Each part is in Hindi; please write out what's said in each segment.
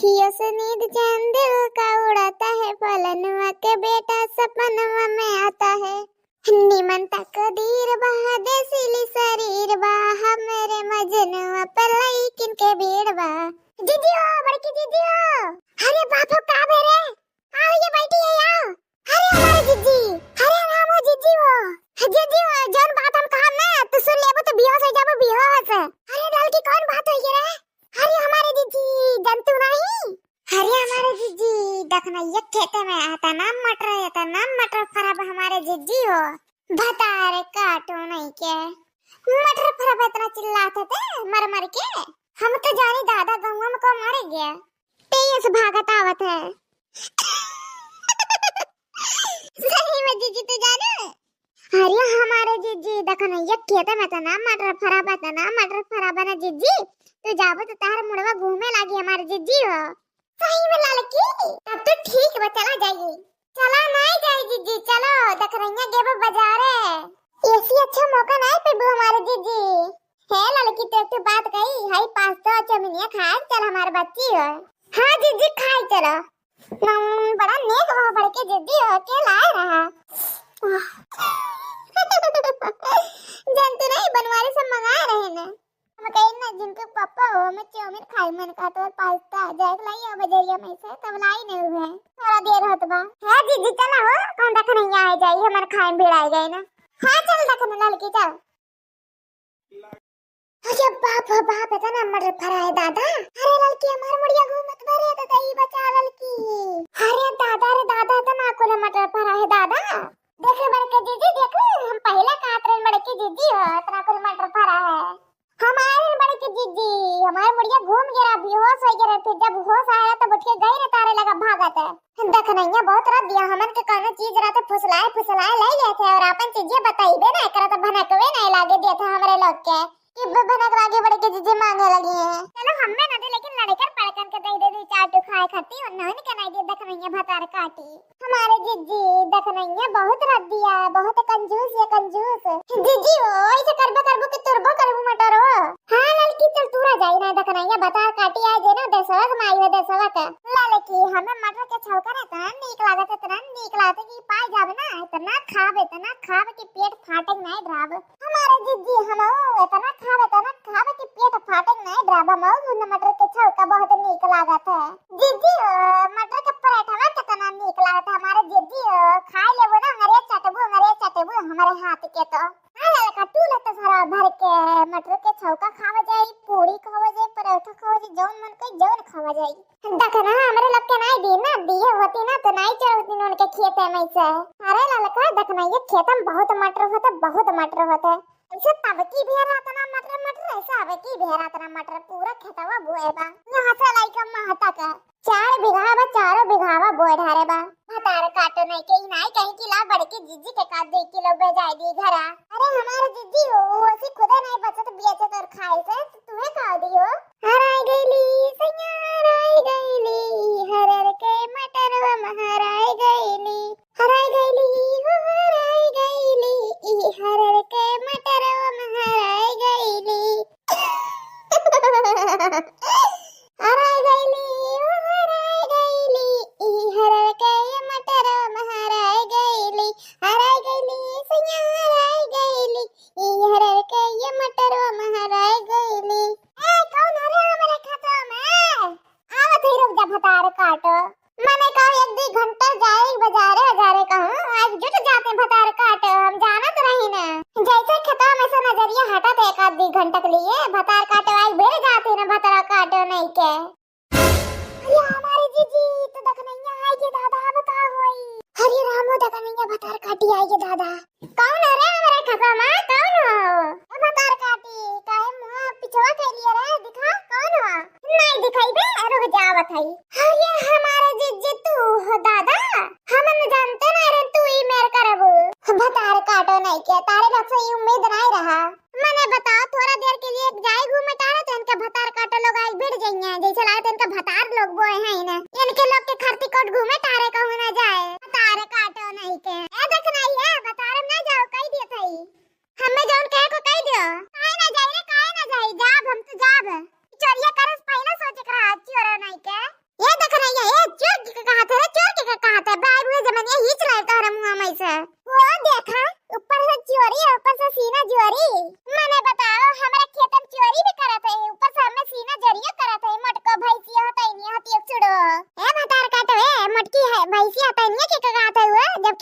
अखियों से नींद चैन दिल का उड़ाता है, पलनवा के बेटा सपनवा में आता है। निमन तकदीर बहा देसीली शरीर बहा मेरे मजनुआ पर लेकिन के भीड़ बा। दीदियो बड़की दीदियो, अरे बापू का बेरे आओ ये बैठी है आओ। अरे हमारे जीजी, अरे नाम हो जीजी वो जीजी वो जौन बात हम कहा ना तो सुन लेबो तो बेहोश हो जाबो बेहोश। अरे लाल की कौन बात होई रे? अरे हमारे जीजी जंतु नहीं, अरे हमारे जीजी देखना ये खेते में आता नाम मटर खराब हमारे जीजी हो बता रे काटो नहीं के मटर खराब इतना चिल्लाते थे मर मर के हम तो जानी दादा गंगा में को मर गया तेज भागत आवत है। सही में जीजी तू जाने अरे हमारे जीजी देखना ये खेते में था ना मटर खराब है ना जीजी तू जाबो तो तार मुड़वा घूमे लागी हमारे जीजी हो। सही में लड़की तब तो ठीक बा चला जाइए। चला नहीं जाए जीजी चलो देख रही गेबो बाजारे ऐसी अच्छा मौका नहीं पे हमारे जीजी है लड़की तो बात कही हाई पास्ता चमिनिया खाए चल हमारे बच्ची हो। हाँ जीजी खाए चलो बड़ा नेक हो बड़ के जीजी हो के लाए रहा जंतु नहीं बनवारी सब मंगा रहे ना हम कहीं ना जिनके पापा हो मैं चाउमीन खाई मन का तो पास्ता जाए लाई बजरिया में से तब लाई नहीं हुए थोड़ा देर होत बा। हां दीदी चला हो कौन देख नहीं आ जाई हमर खाए भिड़ाई गए ना। हां चल देखने लड़की चल। अरे बाप इतना मटर फरा है दादा। अरे लड़की हमार मुड़िया घूमत भरे तो तई बचा लड़की। अरे दादा तो ना को मटर फरा है दादा देखे बड़के जीजी देखो हम पहले कातरन बड़के जीजी हो इतना को मटर फरा है हमारे बड़े के जीजी हमारे मुड़िया घूम गया बेहोश हो गया फिर जब होश आया तो उठ के गई रे तारे लगा भागत है देख नहीं बहुत रात दिया हमन के कोनो चीज रहते फुसलाए ले गए थे और अपन चीजें बताइबे ना करत भनकवे नहीं लागे दे था हमरे लोग के कि भनक लागे बड़े के जीजी मांगे लगी है। चलो हमें ना दे लेकिन लड़कर पड़कन के दे चार टू खाए खाती और नहीं के नहीं दे देख नहीं भतार काटी हमारे जीजी देख नहीं बहुत रात दिया बहुत कंजूस जीजी ओ ऐसे करबो कि तुरबो करबो मटर हो। हां लड़की चल तूरा जाई ना देख नहीं बता काटी आ जे ना देसवा माई हो देसवा का लड़की हमें मटर के छौका ना तना नीक लागत कि पाई जावे ना इतना खावे कि पेट फाटे नहीं ड्राब हमारे जीजी हम इतना खावे कि पेट फाटे नहीं ड्राब हम मटर के छौका बहुत नीक लागत है। जीजी मटर के पराठा कितना नीक लागत है हमारे जीजी खा लेबो ना अंगरे चटबो हमारे हाथ के तो हां तू ले तो सारा भर के मटर के छौका खावा जाई पूरी खावा जाई पराठा खावा जाई जौन मन कोई जौन खावा जाई देख ना हमरे लोग के नहीं दी ना दिए होती ना तो नहीं चढ़ती ना उनके खेते में से। अरे ललका देख ना ये खेत में बहुत मटर होता ऐसे तब की भेरा तना मटर ऐसा आवे की भेरा तना मटर पूरा खेतवा बोएबा यहां से लाइक महता का 4 बिघावा बोए ढारे बा भतार काटो नहीं के नहीं कहीं की ला बड़ के जीजी के का 2 किलो बेजाई दी घरा। अरे हमारे जीजी हो ऐसी खुदा नहीं बचत बेचे तो खाए से तुम्हें खा दियो हराई गईली हरर के मटर हराई गईली हराई गईली हरर के मटर हराई गईली हराई गईली हरर के मटर हराई गईली सैया हराई गईली हरर के ये मटर हराई गईली। ए कौन है हमारे खेतों में आवत ही रुक जा भतार काटो मैंने कहा 1-2 घंटा जाए बाजारे कहूं आज जुट जाते भतार काटो हम जाना तो रही ना जैसे खेतों में से नजरिया हटा तो 1-2 घंटा के लिए भतार काटो आज बेड़ जाते ना भतार काटो नहीं के। अरे हमारे जीजी तो देख नहीं आएगी दादा बता होई हरे रामो देख नहीं भतार काटी आएगी दादा कौन है रे हमारे खेतों में कौन हो भतार काटी काहे मुंह पिछवा के लिए रे दिखा कौन हो नहीं दिखाई बे रुक जावत है। अरे हमारे जीजी तू हो दादा हम न जानते ना रे तू ही मेर करबू भतार काटो नहीं के तारे लोग से उम्मीद नहीं रहा मैंने बताओ थोड़ा देर के लिए जाए घूमे टारे तो इनका भतार काटो लोग आज भिड़ जाएंगे जैसे लाए तो इनका भतार लोग बोए हैं ना इनके लोग के खरती कोट घूमे टारे कहूं ना जाए भतार काटो नहीं के ए देख नहीं है भतार में ना जाओ कह दिया थई हमें जौन कहे को कह दियो आए ना जाए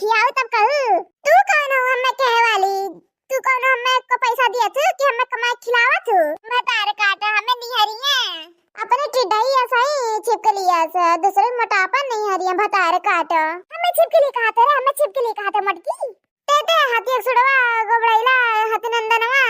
खियाओ तब कहू। तू कौन हो हमें कहे वाली? तू कौन हो हमें को पैसा दिया थे कि हमें कमाई खिलावा तू? भतार काटा हमें नहीं हरिए। अपने टिड्ढाई ऐसा ही छिपकली ऐसा दूसरे मोटापा नहीं हरिए भतार काटा। हमें छिपकली कहते रे, हमें छिपकली कहते मटकी। ते हाथी सुड़वा गोबड़ैला हाथी नंदनवा